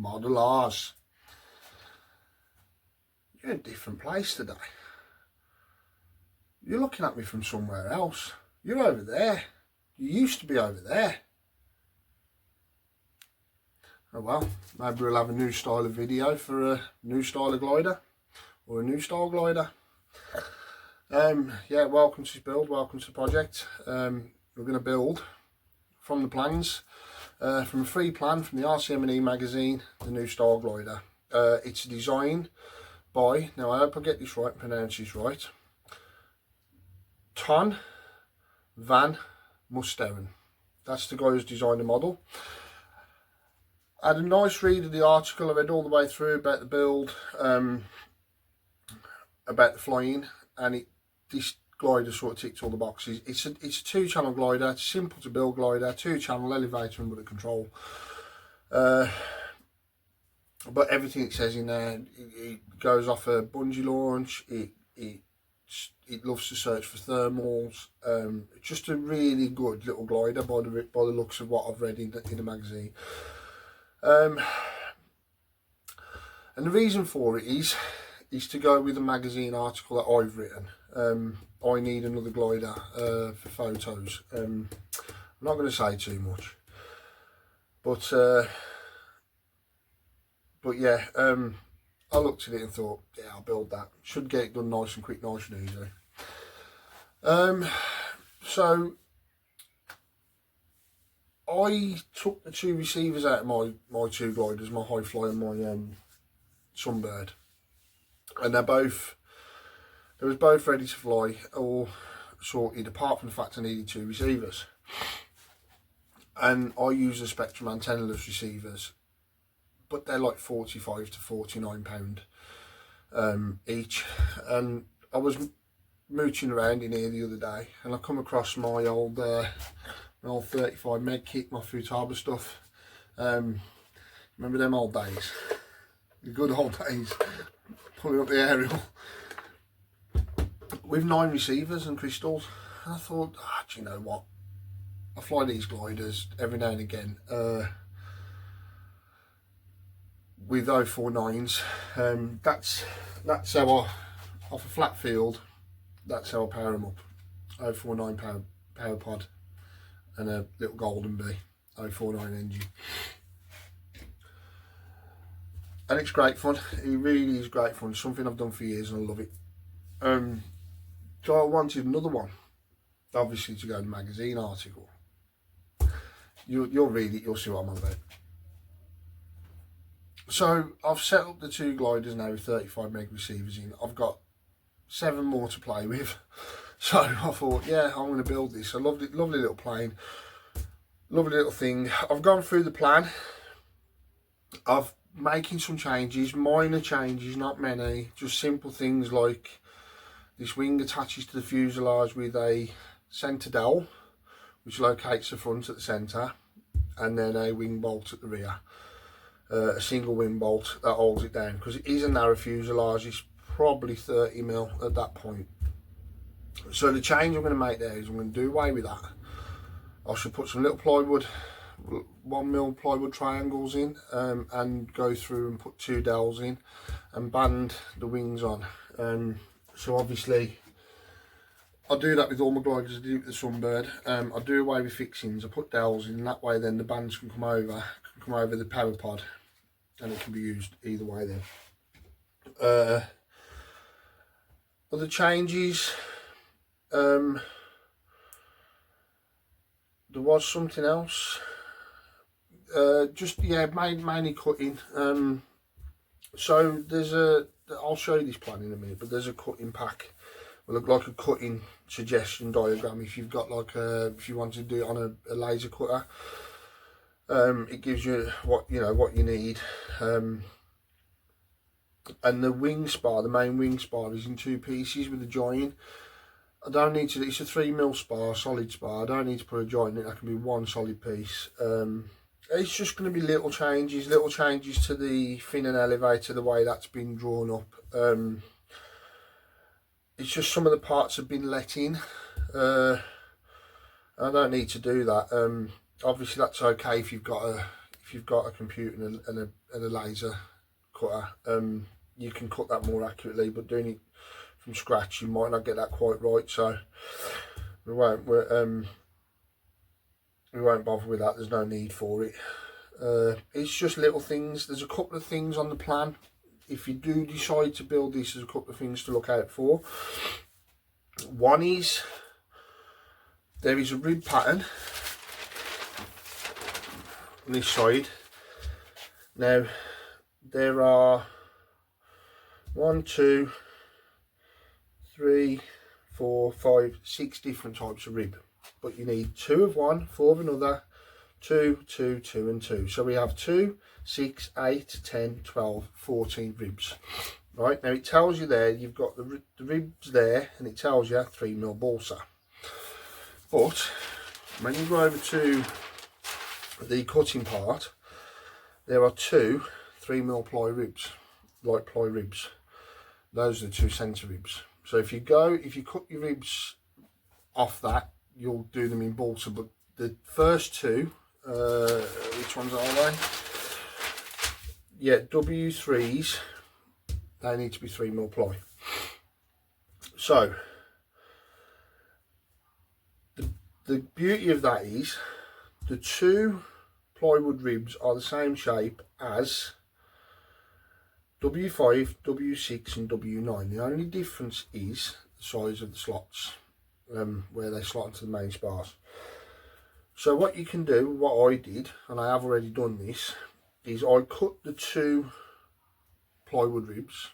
Model R's. You're in a different place today. You're looking at me from somewhere else. You're over there. You used to be over there. Oh well, maybe we'll have a new style of video for a new style of glider, or a new style glider. Yeah, welcome to this build, welcome to the project. We're going to build from the plans, from a free plan from the RCM&E magazine, the new style glider. It's designed by, now I hope I get this right and pronounce this right, Ton Van Munsteren. That's the guy who's designed the model. I had a nice read of the article. I read all the way through about the build, about the flying, and this glider sort of ticks all the boxes. It's a 2-channel glider. It's simple to build glider, 2-channel elevator and rudder control. But everything it says in there, it goes off a bungee launch. It loves to search for thermals. Just a really good little glider by the looks of what I've read in the magazine. And the reason for it is to go with a magazine article that I've written. I need another glider for photos. I'm not going to say too much, but yeah, I looked at it and thought, yeah, I'll build that. Should get it done nice and quick, nice and easy. So I took the 2 receivers out of my 2 gliders, my High Fly and my Sunbird, and they was both ready to fly, all sorted, apart from the fact I needed 2 receivers. And I use the Spectrum antennaless receivers, but they're like £45 to £49 each. And I was mooching around in here the other day, and I come across my old 35 meg kit, my Futaba stuff. Remember them old days? The good old days, pulling up the aerial with 9 receivers and crystals. And I thought, do you know what? I fly these gliders every now and again with 049s. That's how I, off a flat field, that's how I power them up. 049 power pod and a little Golden Bee 049 engine. And it's great fun. It really is great fun. It's something I've done for years and I love it. So I wanted another one, obviously, to go in the magazine article. You'll read it, you'll see what I'm on about. So I've set up the 2 gliders now with 35 meg receivers in. I've got 7 more to play with. So I thought, yeah, I'm going to build this. I loved it, lovely little plane, lovely little thing. I've gone through the plan. I've making some changes, minor changes, not many, just simple things like this wing attaches to the fuselage with a centre dowel, which locates the front at the centre, and then a wing bolt at the rear, a single wing bolt that holds it down, because it is a narrow fuselage. It's probably 30mm at that point. So the change I'm going to make there is I'm going to do away with that. I should put some little plywood, 1mm plywood triangles in, and go through and put 2 dowels in and band the wings on. So obviously I do that with all my gliders. I do it with the Sunbird. I do away with fixings. I put dowels in, and that way then the bands can come over the power pod, and it can be used either way then. Other changes, there was something else. Just, yeah, mainly cutting. So there's I'll show you this plan in a minute, but there's a cutting pack. Will look like a cutting suggestion diagram if you've got like if you want to do it on a laser cutter. It gives you what you need. And the wing spar, the main wing spar, is in 2 pieces with a join. I don't need to, it's a 3mm spar, solid spar. I don't need to put a joint in it. That can be 1 solid piece. It's just going to be little changes to the fin and elevator, the way that's been drawn up. It's just some of the parts have been let in. I don't need to do that. Obviously that's okay if you've if you've got a computer and a laser cutter, you can cut that more accurately, but doing it from scratch you might not get that quite right, so we won't bother with that. There's no need for it. It's just little things. There's a couple of things on the plan. If you do decide to build this, there's a couple of things to look out for. One is, there is a rib pattern on this side. Now there are 1, 2, 3, 4, 5, 6 different types of rib, but you need 2 of one, 4 of another, 2, 2, 2 and 2. So we have 2, 6, 8, 10, 12, 14 ribs. Right, now it tells you there, you've got the ribs there, and it tells you 3mm balsa. But when you go over to the cutting part, there are 2 3mm ply ribs, light ply ribs. Those are the 2 centre ribs. So if you cut your ribs off that, you'll do them in balsa. But the first 2, which ones are they? Yeah, W3s. They need to be 3mm ply. So the beauty of that is the 2 plywood ribs are the same shape as W5, W6 and W9. The only difference is the size of the slots, where they slot into the main spars. So what you can do, what I did, and I have already done this, is I cut the 2 plywood ribs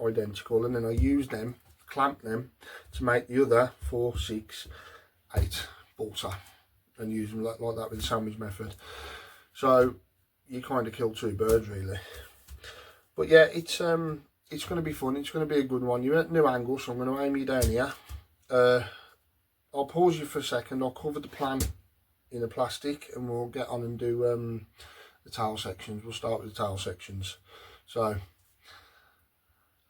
identical, and then I used them, clamped them to make the other 4, 6, 8 balsa, and use them like that with the sandwich method. So you kind of kill 2 birds really. But yeah, it's going to be fun. It's going to be a good one. You're at a new angle, so I'm going to aim you down here. I'll pause you for a second. I'll cover the plan in a plastic, and we'll get on and do the tail sections. We'll start with the tail sections. So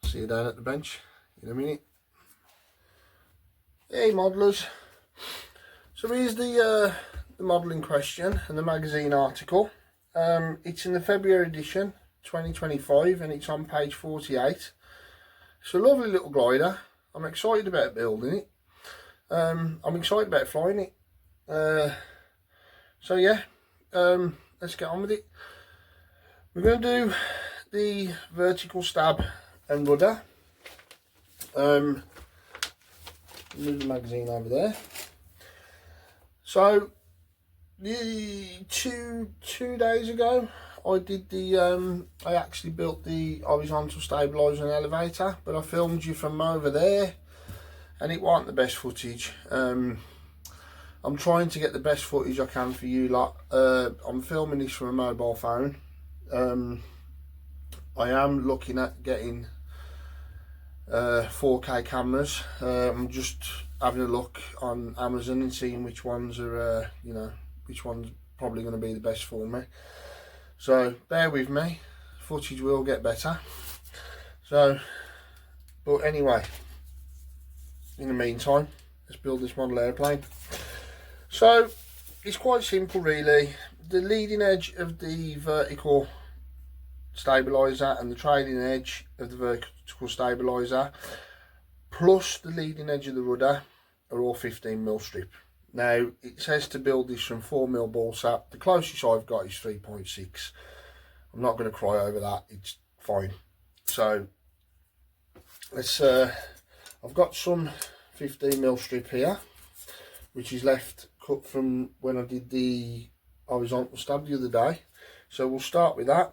see you down at the bench in a minute. Hey modellers. So here's the model in question and the magazine article. It's in the February edition 2025, and it's on page 48. It's a lovely little glider. I'm excited about building it. I'm excited about flying it. So yeah, let's get on with it. We're going to do the vertical stab and rudder. Move the magazine over there. So the two days ago I did the I actually built the horizontal stabilizer and elevator, but I filmed you from over there and it wasn't the best footage. I'm trying to get the best footage I can for you lot. I'm filming this from a mobile phone. I am looking at getting 4K cameras. I'm just having a look on Amazon and seeing which ones are you know, which one's probably going to be the best for me. So bear with me, footage will get better. So, but anyway, in the meantime, let's build this model airplane. So it's quite simple really. The leading edge of the vertical stabilizer and the trailing edge of the vertical stabilizer plus the leading edge of the rudder are all 15mm strip. Now it says to build this from 4mm balsa. The closest I've got is 3.6. I'm not going to cry over that, it's fine. So let's I've got some 15mm strip here, which is left cut from when I did the horizontal stab the other day. So we'll start with that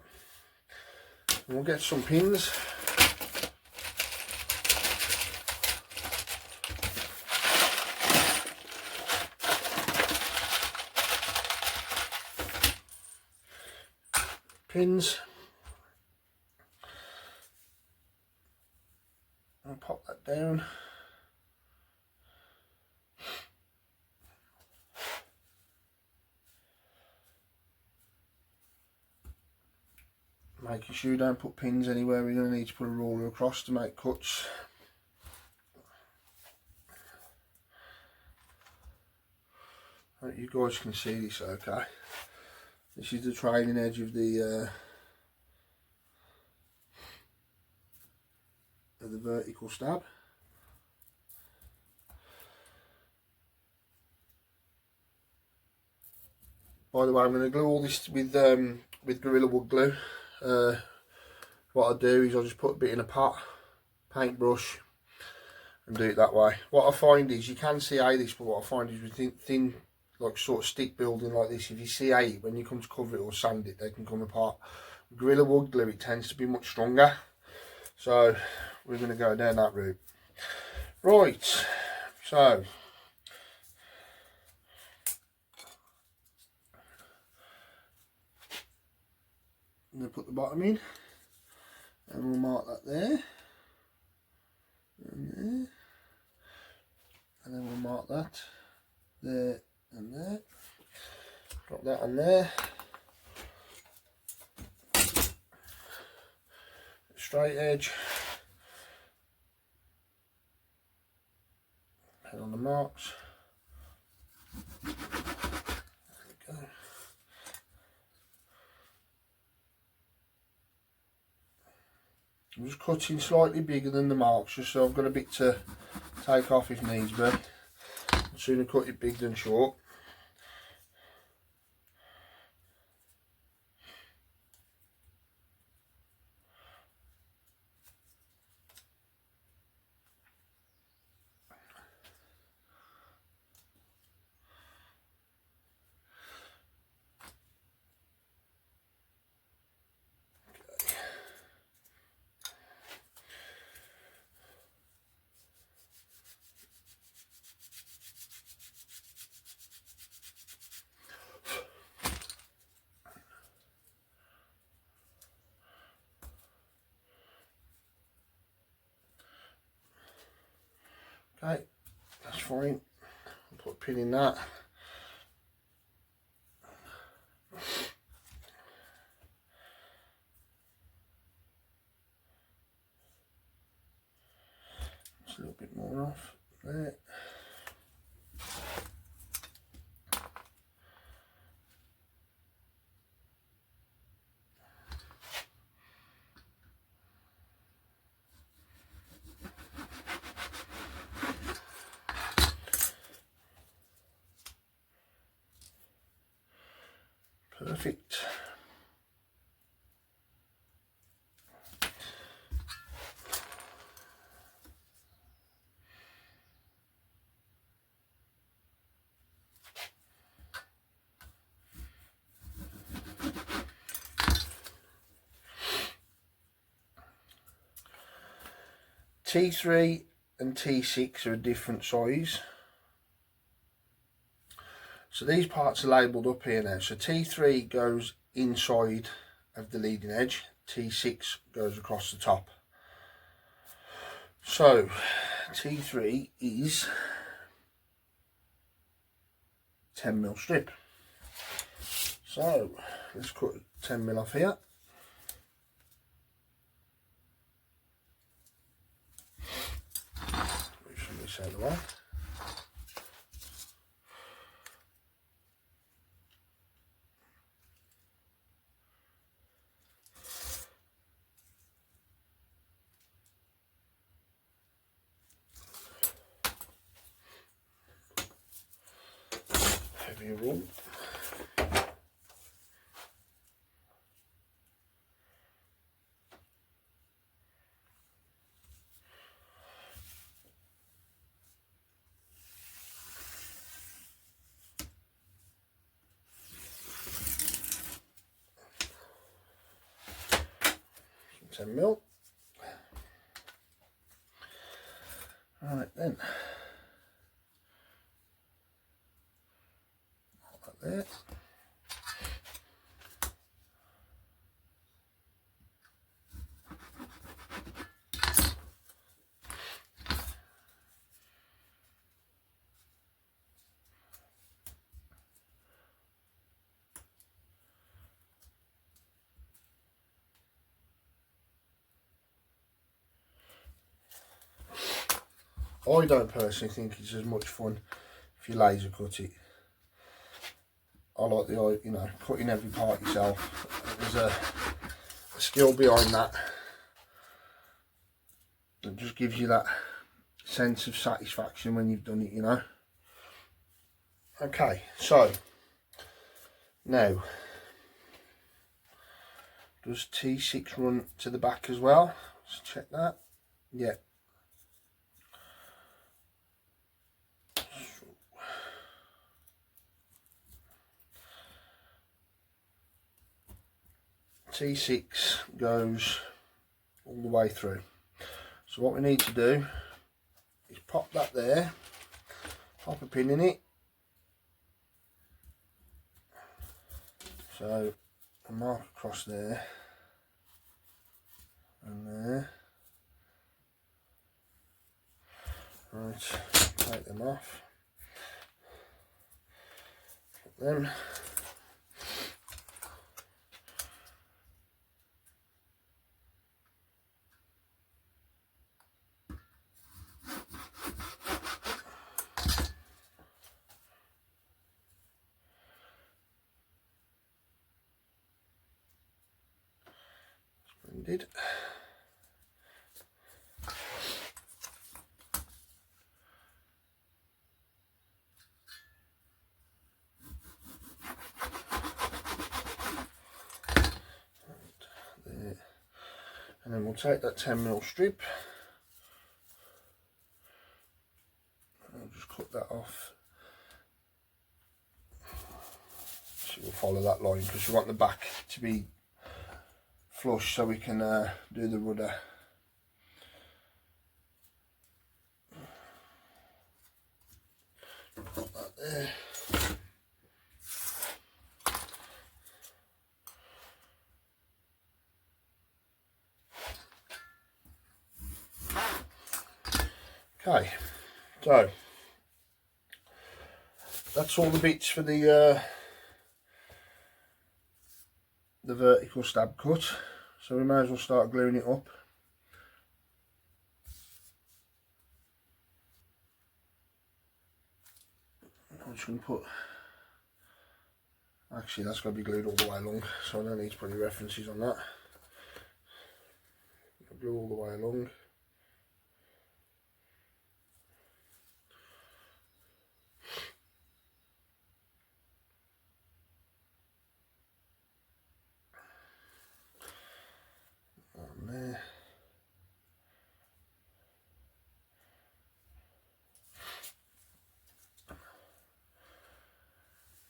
and we'll get some pins. I'll pop that down. Making sure you don't put pins anywhere where you're going to need to put a ruler across to make cuts. I hope you guys can see this okay. This is the trailing edge of the vertical stab. By the way, I'm going to glue all this with Gorilla Wood glue. What I do is I just put a bit in a pot, paintbrush, and do it that way. What I find is, you can CA this, but what I find is with thin like sort of stick building like this, if you CA it, when you come to cover it or sand it, they can come apart. With Gorilla Wood glue, it tends to be much stronger, so we're going to go down that route. Right, so I'm going to put the bottom in, and we'll mark that there, and there, and then we'll mark that there and there. Drop that on there. Straight edge. Head on the marks. There we go. I'm just cutting slightly bigger than the marks, just so I've got a bit to take off if needs be. I'd sooner cut it big than short. Okay, that's fine. I'll put a pin in that. Just a little bit more off there. Perfect. T3 and T6 are a different size. So these parts are labelled up here now. So T3 goes inside of the leading edge, T6 goes across the top. So T3 is 10mm strip. So let's cut 10mm off here. Move some of this out of the way. Heavier rule. Some 10mm. Right then. Like that. I don't personally think it's as much fun if you laser cut it. I like the, you know, cutting every part yourself. There's a skill behind that. It just gives you that sense of satisfaction when you've done it, you know. Okay, so now, does T6 run to the back as well? Let's check that. Yeah. T6 goes all the way through. So what we need to do is pop that there, pop a pin in it. So a mark across there and there. Right, take them off. Put them. Splendid. And then we'll take that 10mm strip and I'll just cut that off. So we'll follow that line because we want the back to be flush so we can do the rudder. Put that there. Okay, so that's all the bits for the vertical stab cut. So we may as well start gluing it up. I'm just going to put, actually that's going to be glued all the way along, so I don't need to put any references on that. Glue all the way along. On there.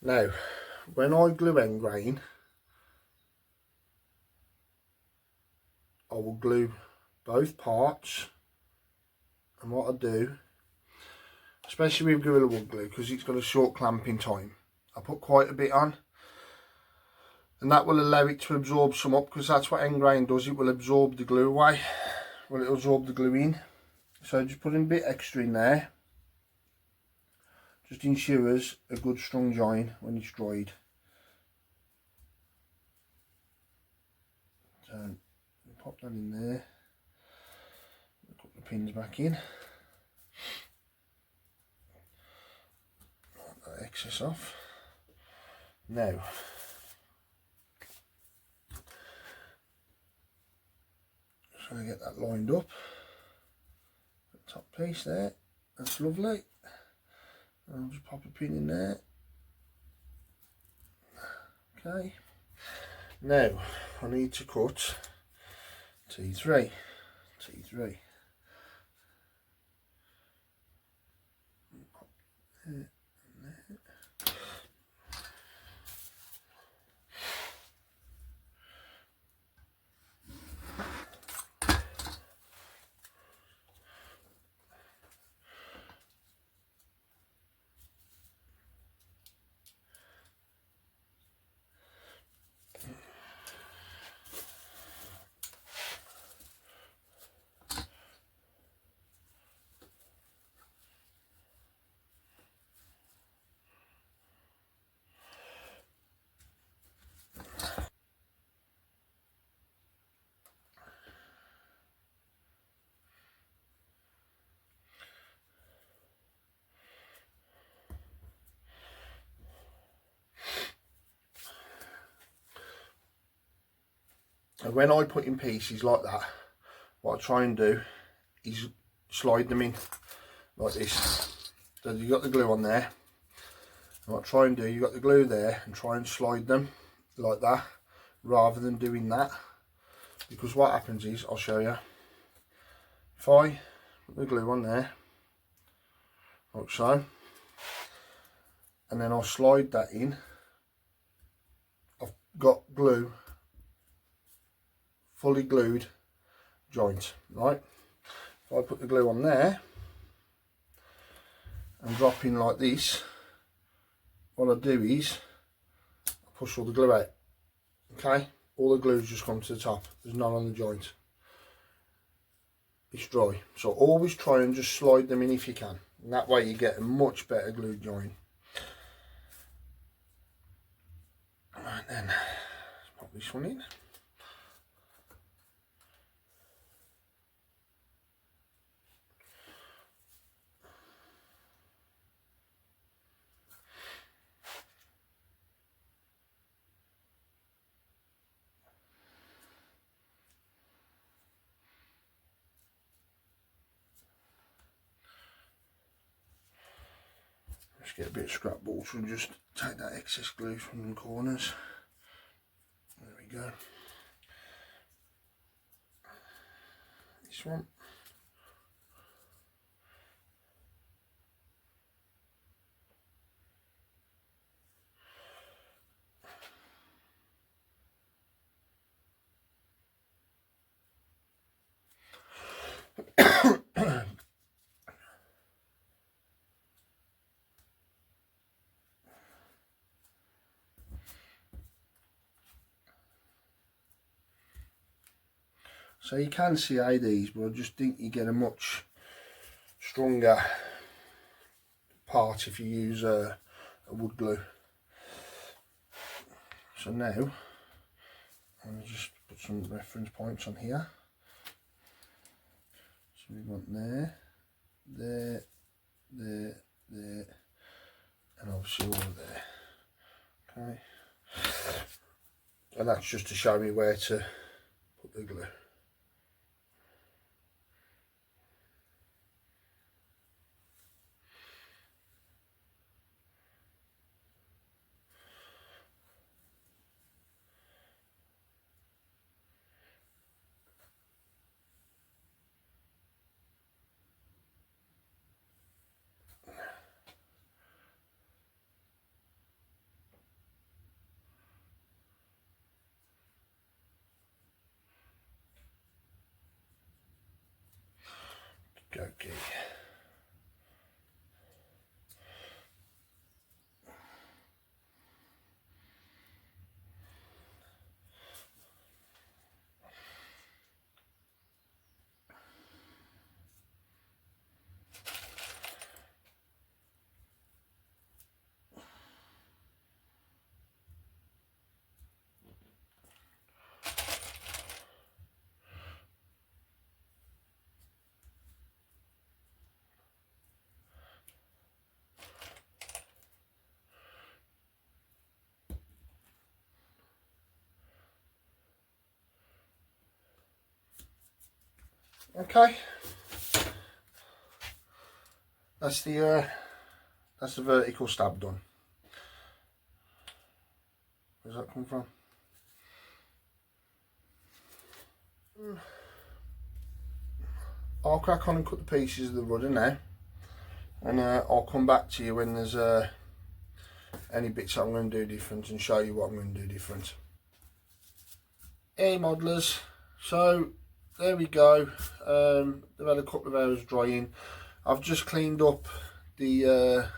Now, when I glue end grain, I will glue both parts, and what I do, especially with Gorilla Wood glue, because it's got a short clamping time, I put quite a bit on, and that will allow it to absorb some up, because that's what end grain does, it will absorb the glue away, well, it'll absorb the glue in. So just putting a bit extra in there, just ensures a good strong join when it's dried. So pop that in there, put the pins back in, put that excess off. Now just going to get that lined up, the top piece there, that's lovely. And I'll just pop a pin in there. Okay, now I need to cut T3. And when I put in pieces like that, what I try and do is slide them in like this. So you've got the glue on there. And what I try and do, you've got the glue there, and try and slide them like that, rather than doing that. Because what happens is, I'll show you. If I put the glue on there, like so, and then I'll slide that in, I've got glue, fully glued joint, right? If I put the glue on there and drop in like this, what I do is I push all the glue out. Okay, all the glue's just come to the top, there's none on the joint. It's dry, so always try and just slide them in if you can, and that way you get a much better glue joint. Right then, let's pop this one in. Just get a bit of scrap water and just take that excess glue from the corners. There we go. This one. So you can see these, but I just think you get a much stronger part if you use a wood glue. So now, I'll just put some reference points on here. So we want there, there, there, there, and obviously all there. Okay. And that's just to show me where to put the glue. Okay. Okay, that's the vertical stab done. Where's that come from? I'll crack on and cut the pieces of the rudder now, and I'll come back to you when there's any bits that I'm going to do different and show you what I'm going to do different. Hey modelers, so there we go. They've had a couple of hours drying. I've just cleaned up the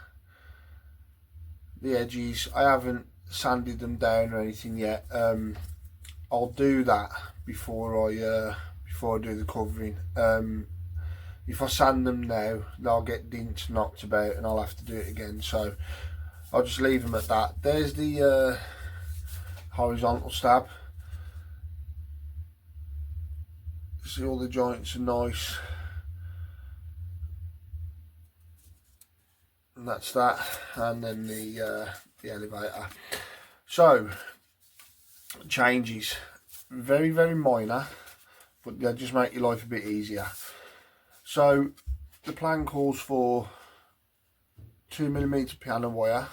edges. I haven't sanded them down or anything yet. I'll do that before I do the covering. If I sand them now, they'll get dints knocked about and I'll have to do it again, so I'll just leave them at that. There's the horizontal stab. See, all the joints are nice, and that's that. And then the elevator. So changes. very, very minor, but they'll just make your life a bit easier. So the plan calls for 2mm piano wire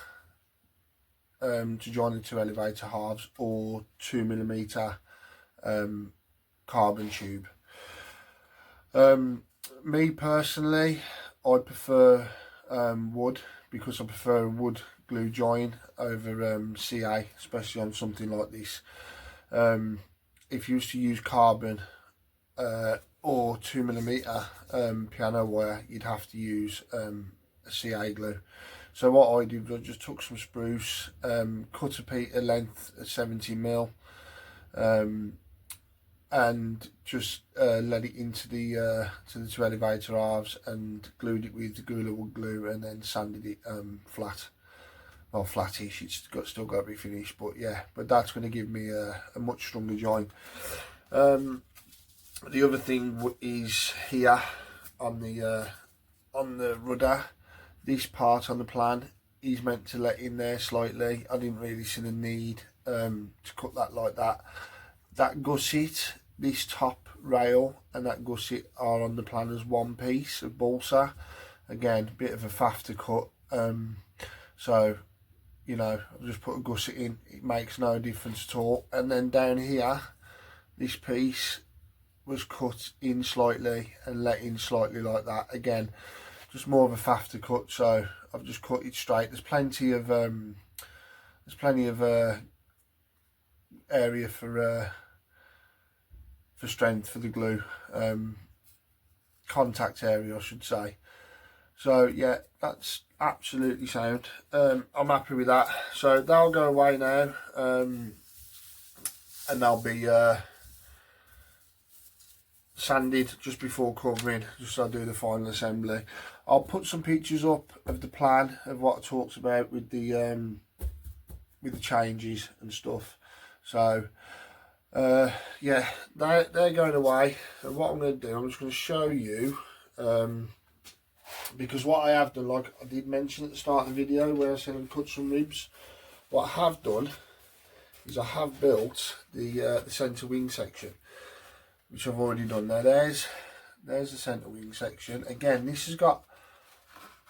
to join the two elevator halves, or 2mm carbon tube. Me personally, I prefer wood, because I prefer a wood glue join over CA, especially on something like this. If you used to use carbon or 2mm piano wire, you'd have to use a CA glue. So what I did was I just took some spruce, cut a length at 70mm, and just let it into the to the two elevator halves, and glued it with the Gorilla Wood glue, and then sanded it flat. Well, flattish. It's still got to be finished, but yeah. But that's going to give me a much stronger join. The other thing is here on the rudder. This part on the plan is meant to let in there slightly. I didn't really see the need to cut that like that. That gusset, this top rail and that gusset are on the plan as one piece of balsa. Again, a bit of a faff to cut. So, you know, I'll just put a gusset in. It makes no difference at all. And then down here, this piece was cut in slightly and let in slightly like that. Again, just more of a faff to cut, so I've just cut it straight. There's plenty of area for strength for the glue, contact area I should say. So yeah, that's absolutely sound. I'm happy with that. So they'll go away now, and they'll be sanded just before covering, just so I do the final assembly. I'll put some pictures up of the plan of what I talked about with the changes and stuff. So yeah, they're going away, and what I'm going to do, I'm just going to show you, because what I have done, like I did mention at the start of the video where I said I'd cut some ribs, what I have done is I have built the centre wing section, which I've already done. Now there's the centre wing section. Again, this has got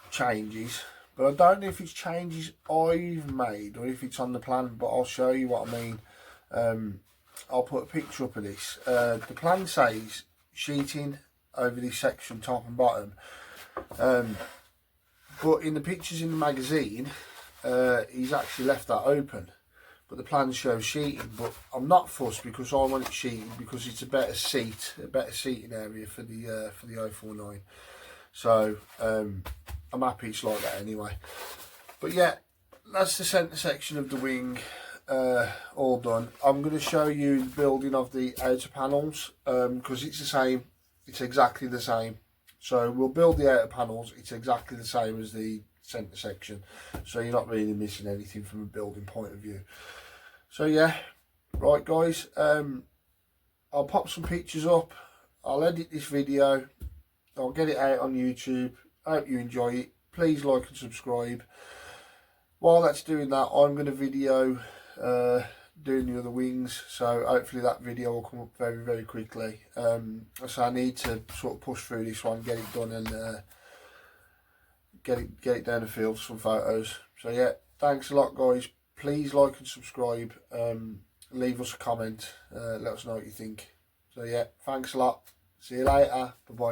changes, but I don't know if it's changes I've made or if it's on the plan, but I'll show you what I mean. I'll put a picture up of this. The plan says sheeting over this section, top and bottom, but in the pictures in the magazine, he's actually left that open. But the plan shows sheeting, but I'm not fussed because I want it sheeted because it's a better seating area for the 049. So I'm happy it's like that anyway. But yeah, that's the centre section of the wing all done. I'm going to show you the building of the outer panels because it's the same. It's exactly the same. So we'll build the outer panels. It's exactly the same as the centre section, so you're not really missing anything from a building point of view. So yeah, right guys, I'll pop some pictures up, I'll edit this video, I'll get it out on YouTube. I hope you enjoy it. Please like and subscribe. While that's doing that, I'm going to video doing the other wings, so hopefully that video will come up very, very quickly. So I need to sort of push through this one, get it done, and get it down the field for some photos. So yeah, thanks a lot guys. Please like and subscribe, leave us a comment, let us know what you think. So yeah, thanks a lot, see you later, bye bye.